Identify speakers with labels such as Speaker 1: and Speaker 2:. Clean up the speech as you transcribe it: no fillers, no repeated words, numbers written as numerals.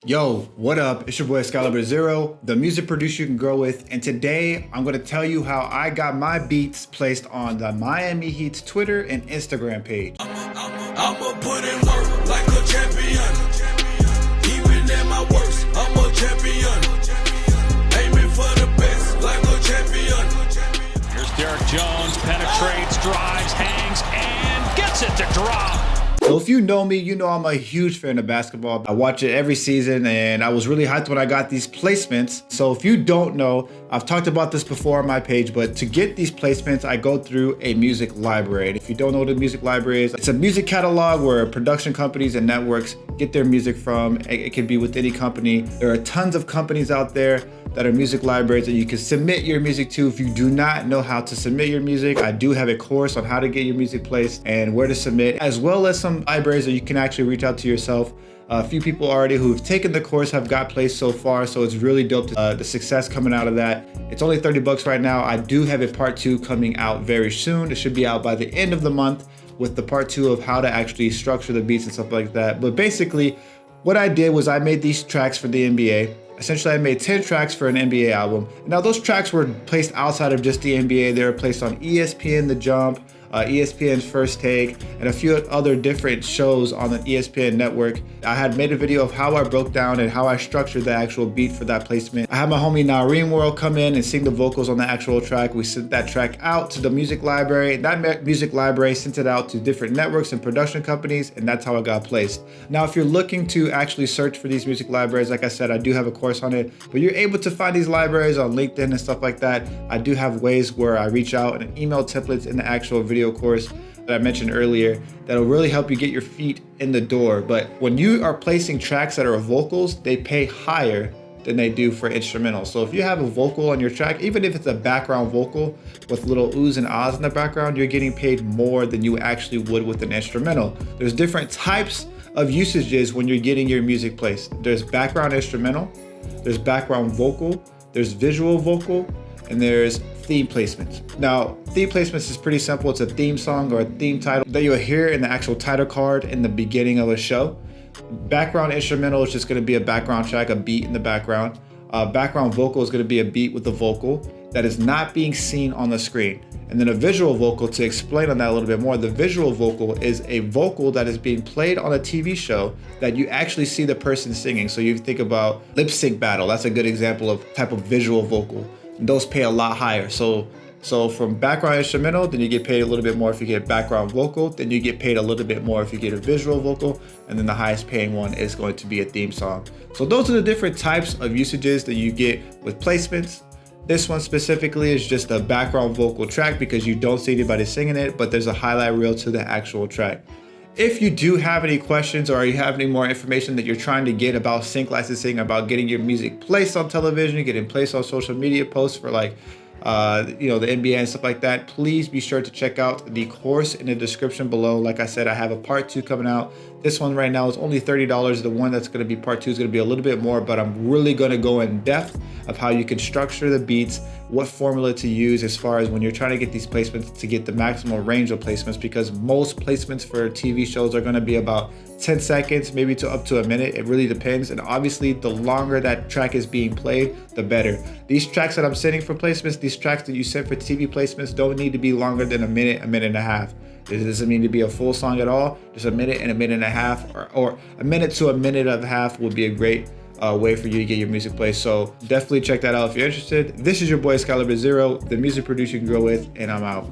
Speaker 1: Yo, what up? It's your boy XcaliberZero, the music producer you can grow with, and today I'm gonna tell you how I got my beats placed on the Miami Heat's Twitter and Instagram page.
Speaker 2: I'ma put in work like a champion. Even at my worst, I'm a champion. Aiming for the best like a champion.
Speaker 3: Here's Derek Jones, penetrates, drives, hangs, and gets it to drop.
Speaker 1: So if you know me, you know I'm a huge fan of basketball. I watch it every season and I was really hyped when I got these placements. So if you don't know, I've talked about this before on my page, but to get these placements, I go through a music library. And if you don't know what a music library is, it's a music catalog where production companies and networks get their music from. It can be with any company. There are tons of companies out there that are music libraries that you can submit your music to. If you do not know how to submit your music, I do have a course on how to get your music placed and where to submit, as well as some libraries that you can actually reach out to yourself. A few people already who've taken the course have got placed so far, so it's really dope, the success coming out of that. It's only 30 bucks right now. I do have a part 2 coming out very soon. It should be out by the end of the month with the part 2 of how to actually structure the beats and stuff like that. But basically, what I did was I made these tracks for the NBA. Essentially, I made 10 tracks for an NBA album. Now, those tracks were placed outside of just the NBA. They were placed on ESPN The Jump, ESPN's First Take, and a few other different shows on the ESPN network. I had made a video of how I broke down and how I structured the actual beat for that placement. I had my homie Nareem World come in and sing the vocals on the actual track. We sent that track out to the music library. That music library sent it out to different networks and production companies, and that's how it got placed. Now, if you're looking to actually search for these music libraries, like I said, I do have a course on it, but you're able to find these libraries on LinkedIn and stuff like that. I do have ways where I reach out and email templates in the actual video course that I mentioned earlier that'll really help you get your feet in the door. But when you are placing tracks that are vocals, they pay higher than they do for instrumentals. So if you have a vocal on your track, even if it's a background vocal with little oohs and ahs in the background, you're getting paid more than you actually would with an instrumental. There's different types of usages when you're getting your music placed. There's background instrumental, there's background vocal, there's visual vocal, and there's theme placements. Now, theme placements is pretty simple. It's a theme song or a theme title that you'll hear in the actual title card in the beginning of a show. Background instrumental is just gonna be a background track, a beat in the background. Background vocal is gonna be a beat with a vocal that is not being seen on the screen. And then a visual vocal, to explain on that a little bit more, the visual vocal is a vocal that is being played on a TV show that you actually see the person singing. So you think about lip sync battle, that's a good example of type of visual vocal. And those pay a lot higher. So from background instrumental, then you get paid a little bit more if you get background vocal, then you get paid a little bit more if you get a visual vocal, and then the highest paying one is going to be a theme song. So those are the different types of usages that you get with placements. This one specifically is just a background vocal track because you don't see anybody singing it, but there's a highlight reel to the actual track. If you do have any questions or you have any more information that you're trying to get about sync licensing, about getting your music placed on television, getting placed on social media posts for like, the NBA and stuff like that, please be sure to check out the course in the description below. Like I said, I have a part 2 coming out. This one right now is only $30. The one that's going to be part 2 is going to be a little bit more, but I'm really going to go in depth of how you can structure the beats, what formula to use as far as when you're trying to get these placements to get the maximum range of placements, because most placements for TV shows are going to be about 10 seconds, maybe to up to a minute. It really depends. And obviously, the longer that track is being played, the better. These tracks that I'm sending for placements, these tracks that you send for TV placements don't need to be longer than a minute and a half. It doesn't mean to be a full song at all. Just a minute and a half, or a minute to a minute and a half would be a great way for you to get your music placed. So definitely check that out if you're interested. This is your boy XcaliberZero, the music producer you can grow with, and I'm out.